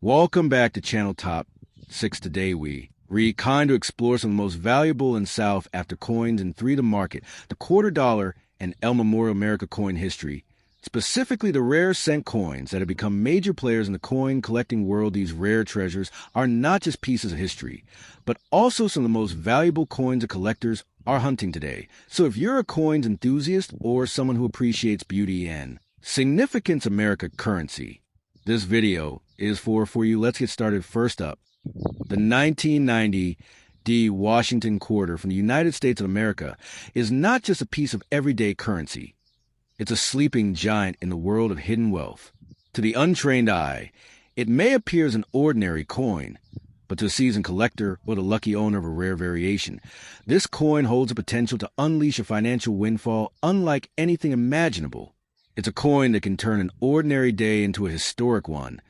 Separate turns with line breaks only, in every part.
Welcome back to Channel Top 6. Today we kind to explore some of the most valuable and sought after coins in three to market, the quarter dollar and El Memorial America coin history, specifically the rare cent coins that have become major players in the coin collecting world. These rare treasures are not just pieces of history, but also some of the most valuable coins that collectors are hunting today. So if you're a coins enthusiast or someone who appreciates beauty and significance America currency, this video is for you. Let's get started. First up, the 1990 D Washington quarter from the United States of America is not just a piece of everyday currency. It's a sleeping giant in the world of hidden wealth. To the untrained eye, it may appear as an ordinary coin, but to a seasoned collector or the lucky owner of a rare variation, this coin holds the potential to unleash a financial windfall unlike anything imaginable. It's a coin that can turn an ordinary day into a historic one,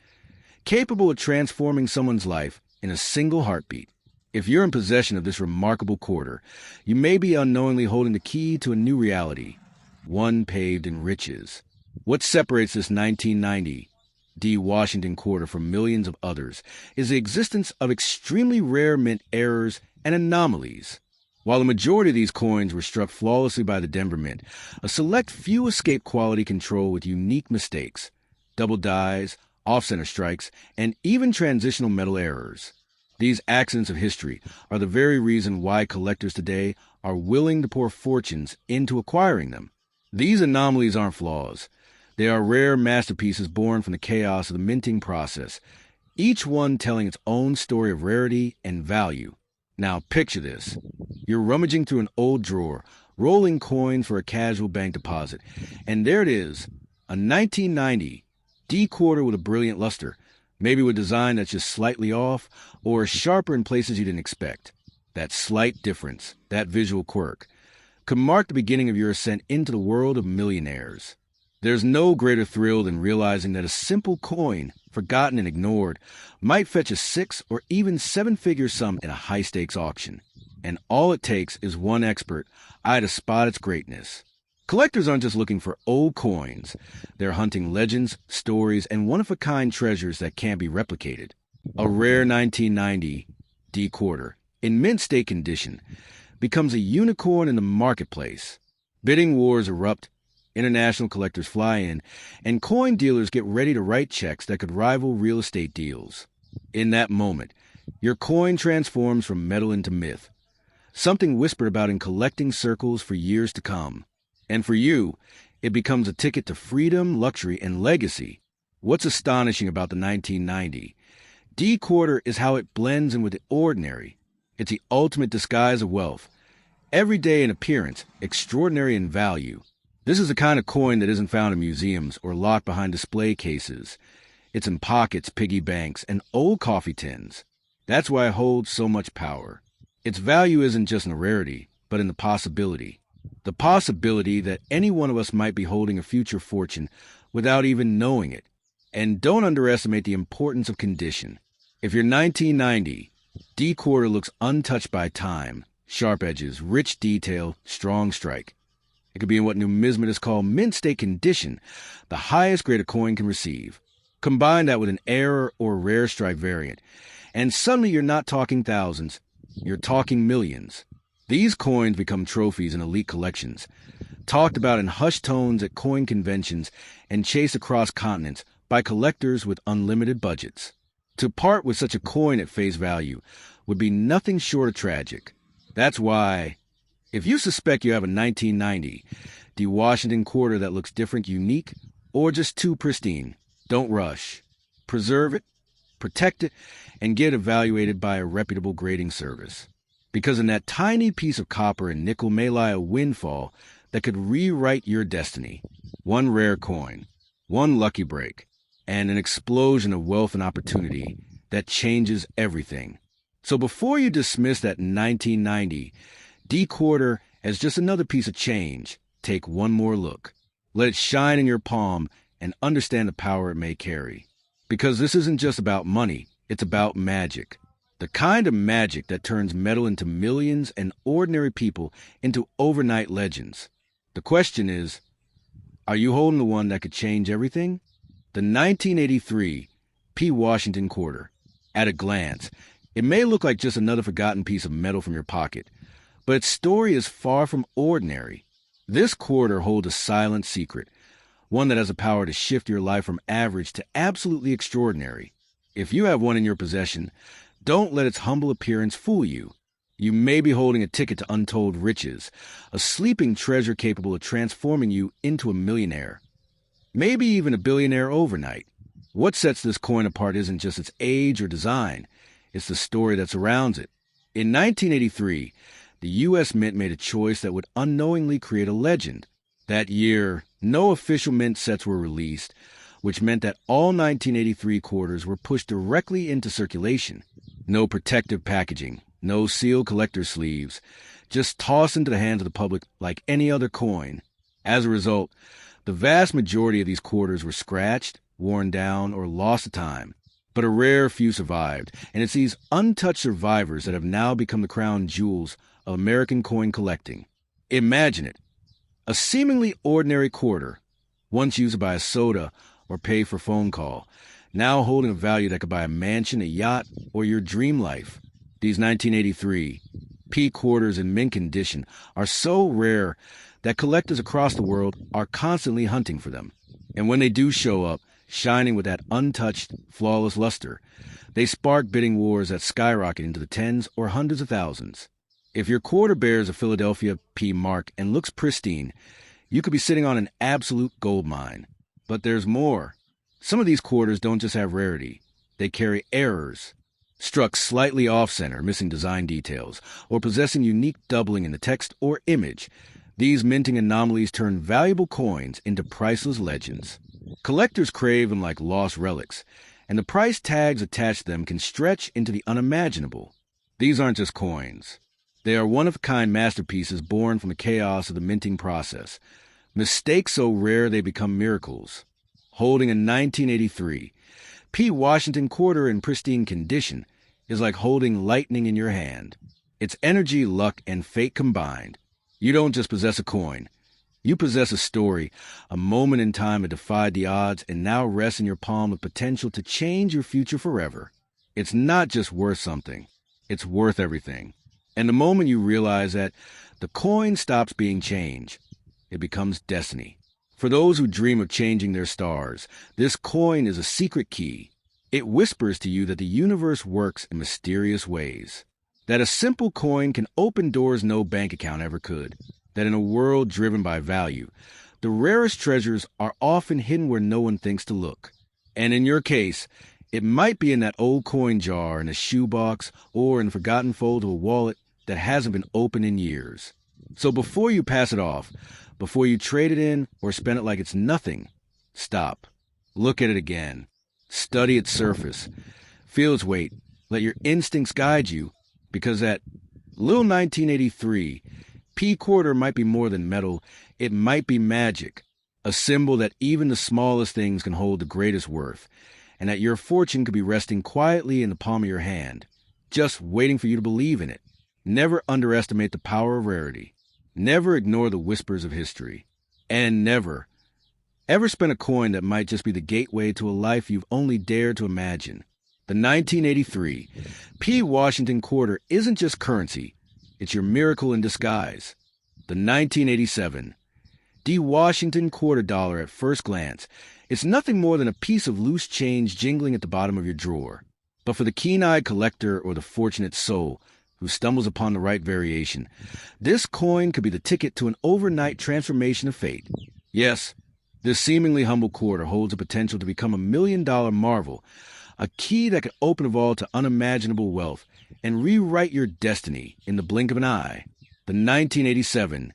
capable of transforming someone's life in a single heartbeat. If you're in possession of this remarkable quarter, you may be unknowingly holding the key to a new reality, one paved in riches. What separates this 1990 D Washington quarter from millions of others is the existence of extremely rare mint errors and anomalies. While the majority of these coins were struck flawlessly by the Denver Mint, a select few escape quality control with unique mistakes, double dies, off-center strikes, and even transitional metal errors. These accidents of history are the very reason why collectors today are willing to pour fortunes into acquiring them. These anomalies aren't flaws. They are rare masterpieces born from the chaos of the minting process, each one telling its own story of rarity and value. Now picture this. You're rummaging through an old drawer, rolling coins for a casual bank deposit, and there it is, a 1990 D quarter with a brilliant luster, maybe with design that's just slightly off, or sharper in places you didn't expect. That slight difference, that visual quirk, could mark the beginning of your ascent into the world of millionaires. There's no greater thrill than realizing that a simple coin, forgotten and ignored, might fetch a 6 or even 7-figure sum in a high-stakes auction. And all it takes is one expert eye to spot its greatness. Collectors aren't just looking for old coins. They're hunting legends, stories, and one-of-a-kind treasures that can't be replicated. A rare 1990 D quarter, in mint state condition, becomes a unicorn in the marketplace. Bidding wars erupt, international collectors fly in, and coin dealers get ready to write checks that could rival real estate deals. In that moment, your coin transforms from metal into myth, something whispered about in collecting circles for years to come. And for you, it becomes a ticket to freedom, luxury, and legacy. What's astonishing about the 1990 D quarter is how it blends in with the ordinary. It's the ultimate disguise of wealth. Everyday in appearance, extraordinary in value. This is the kind of coin that isn't found in museums or locked behind display cases. It's in pockets, piggy banks, and old coffee tins. That's why it holds so much power. Its value isn't just in the rarity, but in the possibility. The possibility that any one of us might be holding a future fortune without even knowing it. And don't underestimate the importance of condition. If your 1990 D quarter looks untouched by time, sharp edges, rich detail, strong strike, it could be in what numismatics call mint state condition, the highest grade a coin can receive. Combine that with an error or rare strike variant, and suddenly you're not talking thousands, you're talking millions. These coins become trophies in elite collections, talked about in hushed tones at coin conventions and chased across continents by collectors with unlimited budgets. To part with such a coin at face value would be nothing short of tragic. That's why, if you suspect you have a 1990 D Washington quarter that looks different, unique, or just too pristine, don't rush. Preserve it, protect it, and get evaluated by a reputable grading service. Because in that tiny piece of copper and nickel may lie a windfall that could rewrite your destiny. One rare coin, one lucky break, and an explosion of wealth and opportunity that changes everything. So before you dismiss that 1990 D quarter as just another piece of change, take one more look. Let it shine in your palm and understand the power it may carry. Because this isn't just about money, it's about magic. The kind of magic that turns metal into millions and ordinary people into overnight legends. The question is, are you holding the one that could change everything? The 1983 P. Washington quarter. At a glance, it may look like just another forgotten piece of metal from your pocket, but its story is far from ordinary. This quarter holds a silent secret, one that has the power to shift your life from average to absolutely extraordinary. If you have one in your possession, don't let its humble appearance fool you. You may be holding a ticket to untold riches, a sleeping treasure capable of transforming you into a millionaire, maybe even a billionaire overnight. What sets this coin apart isn't just its age or design, it's the story that surrounds it. In 1983, the U.S. Mint made a choice that would unknowingly create a legend. That year, no official mint sets were released, which meant that all 1983 quarters were pushed directly into circulation. No protective packaging, no sealed collector sleeves, just tossed into the hands of the public like any other coin. As a result, the vast majority of these quarters were scratched, worn down, or lost to time. But a rare few survived, and it's these untouched survivors that have now become the crown jewels of American coin collecting. Imagine it. A seemingly ordinary quarter, once used to buy a soda or pay for a phone call, now holding a value that could buy a mansion, a yacht, or your dream life. These 1983 P quarters in mint condition are so rare that collectors across the world are constantly hunting for them. And when they do show up, shining with that untouched, flawless luster, they spark bidding wars that skyrocket into the tens or hundreds of thousands. If your quarter bears a Philadelphia P mark and looks pristine, you could be sitting on an absolute gold mine. But there's more. Some of these quarters don't just have rarity. They carry errors. Struck slightly off-center, missing design details, or possessing unique doubling in the text or image, these minting anomalies turn valuable coins into priceless legends. Collectors crave them like lost relics, and the price tags attached to them can stretch into the unimaginable. These aren't just coins. They are one-of-a-kind masterpieces born from the chaos of the minting process. Mistakes so rare they become miracles. Holding a 1983 P. Washington quarter in pristine condition is like holding lightning in your hand. It's energy, luck, and fate combined. You don't just possess a coin. You possess a story, a moment in time that defied the odds and now rests in your palm with potential to change your future forever. It's not just worth something. It's worth everything. And the moment you realize that, the coin stops being change. It becomes destiny. For those who dream of changing their stars, this coin is a secret key. It whispers to you that the universe works in mysterious ways. That a simple coin can open doors no bank account ever could. That in a world driven by value, the rarest treasures are often hidden where no one thinks to look. And in your case, it might be in that old coin jar in a shoebox or in the forgotten fold of a wallet that hasn't been opened in years. So before you pass it off, before you trade it in or spend it like it's nothing, stop. Look at it again. Study its surface. Feel its weight. Let your instincts guide you, because that little 1983 P quarter might be more than metal. It might be magic, a symbol that even the smallest things can hold the greatest worth, and that your fortune could be resting quietly in the palm of your hand, just waiting for you to believe in it. Never underestimate the power of rarity. Never ignore the whispers of history. And never, ever spend a coin that might just be the gateway to a life you've only dared to imagine. The 1983 P. Washington quarter isn't just currency. It's your miracle in disguise. The 1987 D. Washington quarter dollar at first glance, it's nothing more than a piece of loose change jingling at the bottom of your drawer. But for the keen-eyed collector or the fortunate soul who stumbles upon the right variation, this coin could be the ticket to an overnight transformation of fate. Yes, this seemingly humble quarter holds the potential to become a million-dollar marvel, a key that could open a vault to unimaginable wealth and rewrite your destiny in the blink of an eye. The 1987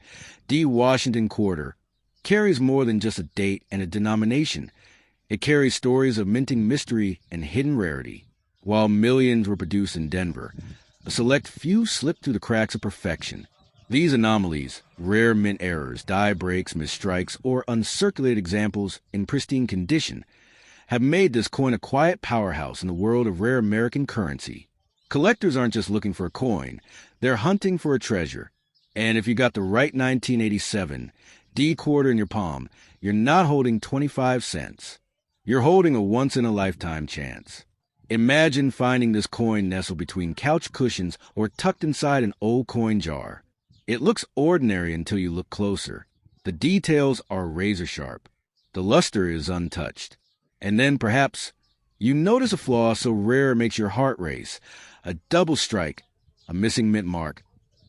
D. Washington quarter carries more than just a date and a denomination. It carries stories of minting mystery and hidden rarity. While millions were produced in Denver, a select few slipped through the cracks of perfection. These anomalies, rare mint errors, die breaks, misstrikes, or uncirculated examples in pristine condition, have made this coin a quiet powerhouse in the world of rare American currency. Collectors aren't just looking for a coin, they're hunting for a treasure. And if you got the right 1987 D quarter in your palm, you're not holding 25 cents. You're holding a once-in-a-lifetime chance. Imagine finding this coin nestled between couch cushions or tucked inside an old coin jar. It looks ordinary until you look closer. The details are razor sharp. The luster is untouched. And then perhaps you notice a flaw so rare it makes your heart race. A double strike, a missing mint mark,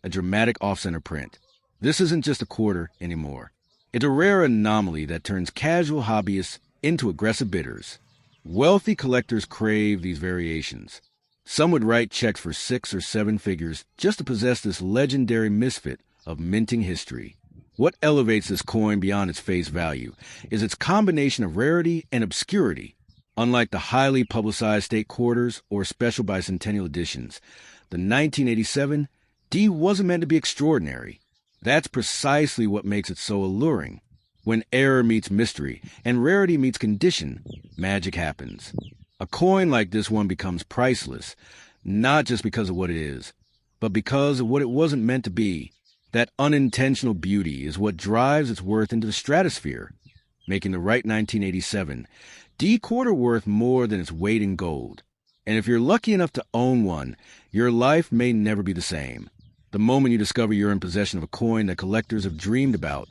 a dramatic off-center print. This isn't just a quarter anymore. It's a rare anomaly that turns casual hobbyists into aggressive bidders. Wealthy collectors crave these variations. Some would write checks for 6 or 7 figures just to possess this legendary misfit of minting history. What elevates this coin beyond its face value is its combination of rarity and obscurity. Unlike the highly publicized state quarters or special bicentennial editions, the 1987 D wasn't meant to be extraordinary. That's precisely what makes it so alluring. When error meets mystery and rarity meets condition, magic happens. A coin like this one becomes priceless, not just because of what it is, but because of what it wasn't meant to be. That unintentional beauty is what drives its worth into the stratosphere, making the right 1987 D quarter worth more than its weight in gold. And if you're lucky enough to own one, your life may never be the same. The moment you discover you're in possession of a coin that collectors have dreamed about,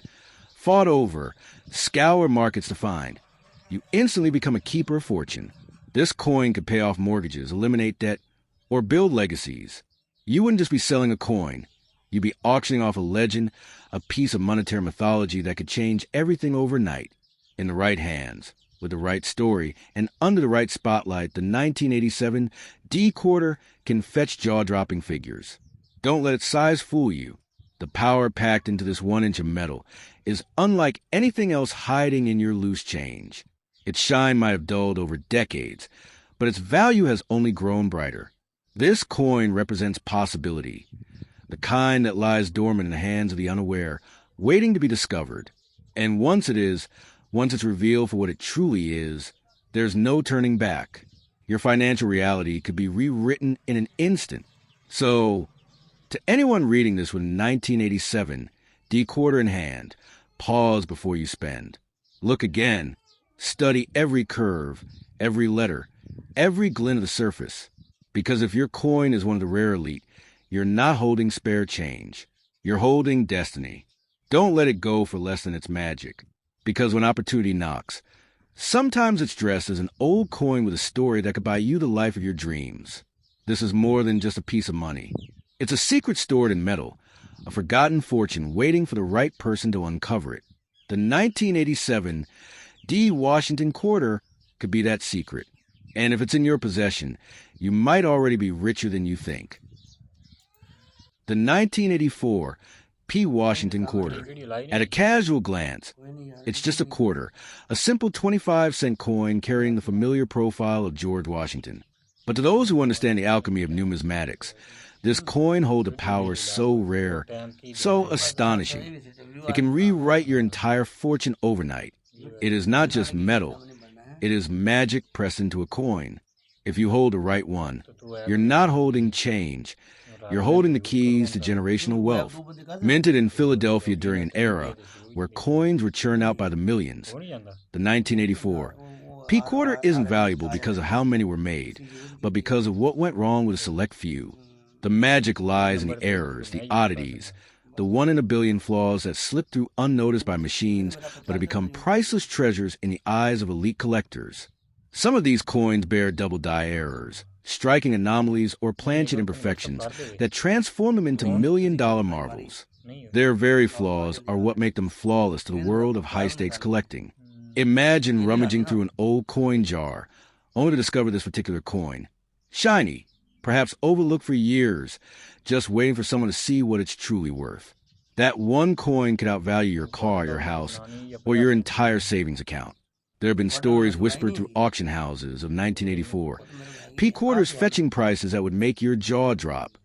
fought over, scoured markets to find, you instantly become a keeper of fortune. This coin could pay off mortgages, eliminate debt, or build legacies. You wouldn't just be selling a coin. You'd be auctioning off a legend, a piece of monetary mythology that could change everything overnight. In the right hands, with the right story, and under the right spotlight, the 1987 D quarter can fetch jaw-dropping figures. Don't let its size fool you. The power packed into this 1 inch of metal is unlike anything else hiding in your loose change. Its shine might have dulled over decades, but its value has only grown brighter. This coin represents possibility, the kind that lies dormant in the hands of the unaware, waiting to be discovered. And once it's revealed for what it truly is, there's no turning back. Your financial reality could be rewritten in an instant. So, to anyone reading this with 1987 D quarter in hand, pause before you spend. Look again. Study every curve, every letter, every glint of the surface. Because if your coin is one of the rare elite, you're not holding spare change. You're holding destiny. Don't let it go for less than its magic. Because when opportunity knocks, sometimes it's dressed as an old coin with a story that could buy you the life of your dreams. This is more than just a piece of money. It's a secret stored in metal, a forgotten fortune waiting for the right person to uncover it. The 1987 D Washington quarter could be that secret. And if it's in your possession, you might already be richer than you think. The 1984 P. Washington quarter. At a casual glance, it's just a quarter, a simple 25-cent coin carrying the familiar profile of George Washington. But to those who understand the alchemy of numismatics, this coin holds a power so rare, so astonishing. It can rewrite your entire fortune overnight. It is not just metal. It is magic pressed into a coin. If you hold the right one, you're not holding change. You're holding the keys to generational wealth. Minted in Philadelphia during an era where coins were churned out by the millions, the 1984 P quarter isn't valuable because of how many were made, but because of what went wrong with a select few. The magic lies in the errors, the oddities, the 1 in a billion flaws that slip through unnoticed by machines but have become priceless treasures in the eyes of elite collectors. Some of these coins bear double-die errors, striking anomalies or planchet imperfections that transform them into million-dollar marvels. Their very flaws are what make them flawless to the world of high-stakes collecting. Imagine rummaging through an old coin jar, only to discover this particular coin. Shiny, perhaps overlooked for years, just waiting for someone to see what it's truly worth. That one coin could outvalue your car, your house, or your entire savings account. There have been stories whispered through auction houses of 1984. P quarters fetching prices that would make your jaw drop.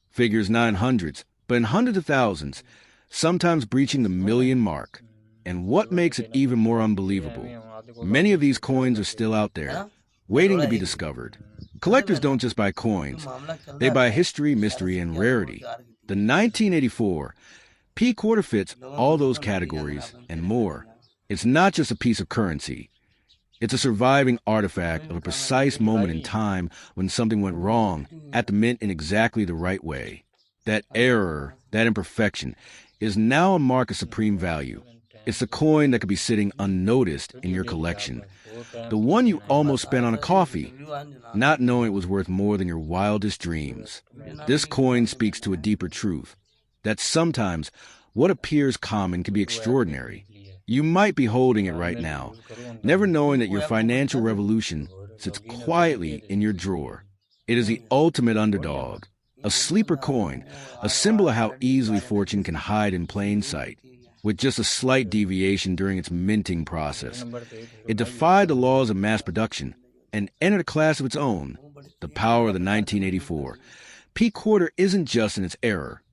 Figures not in hundreds, but in hundreds of thousands, sometimes breaching the million mark. And what makes it even more unbelievable, many of these coins are still out there, waiting to be discovered. Collectors don't just buy coins. They buy history, mystery, and rarity. The 1984 P quarter fits all those categories and more. It's not just a piece of currency. It's a surviving artifact of a precise moment in time when something went wrong at the mint in exactly the right way. That error, that imperfection, is now a mark of supreme value. It's a coin that could be sitting unnoticed in your collection. The one you almost spent on a coffee, not knowing it was worth more than your wildest dreams. This coin speaks to a deeper truth, that sometimes what appears common can be extraordinary. You might be holding it right now, never knowing that your financial revolution sits quietly in your drawer. It is the ultimate underdog, a sleeper coin, a symbol of how easily fortune can hide in plain sight, with just a slight deviation during its minting process. It defied the laws of mass production and entered a class of its own, the power of the 1984. P quarter isn't just in its error.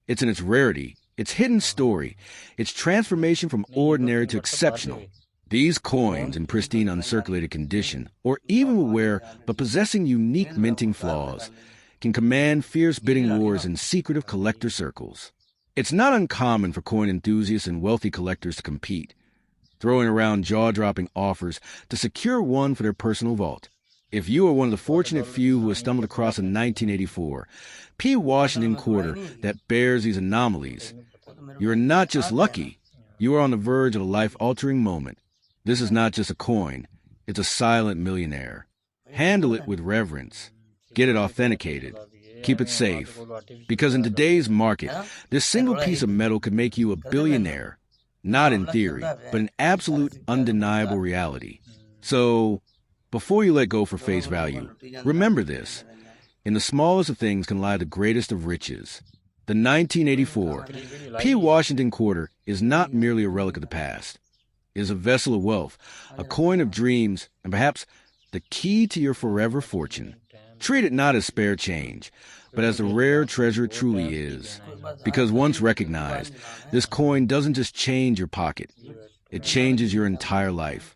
It's in its rarity, its hidden story, its transformation from ordinary to exceptional. These coins in pristine uncirculated condition, or even with wear but possessing unique minting flaws, can command fierce bidding wars in secretive collector circles. It's not uncommon for coin enthusiasts and wealthy collectors to compete, throwing around jaw-dropping offers to secure one for their personal vault. If you are one of the fortunate few who has stumbled across a 1984 P. Washington quarter that bears these anomalies, you are not just lucky, you are on the verge of a life-altering moment. This is not just a coin, it's a silent millionaire. Handle it with reverence. Get it authenticated. Keep it safe. Because in today's market, this single piece of metal could make you a billionaire. Not in theory, but in absolute, undeniable reality. So, before you let go for face value, remember this. In the smallest of things can lie the greatest of riches. The 1984 P. Washington quarter is not merely a relic of the past. It is a vessel of wealth, a coin of dreams, and perhaps the key to your forever fortune. Treat it not as spare change, but as the rare treasure it truly is. Because once recognized, this coin doesn't just change your pocket. It changes your entire life.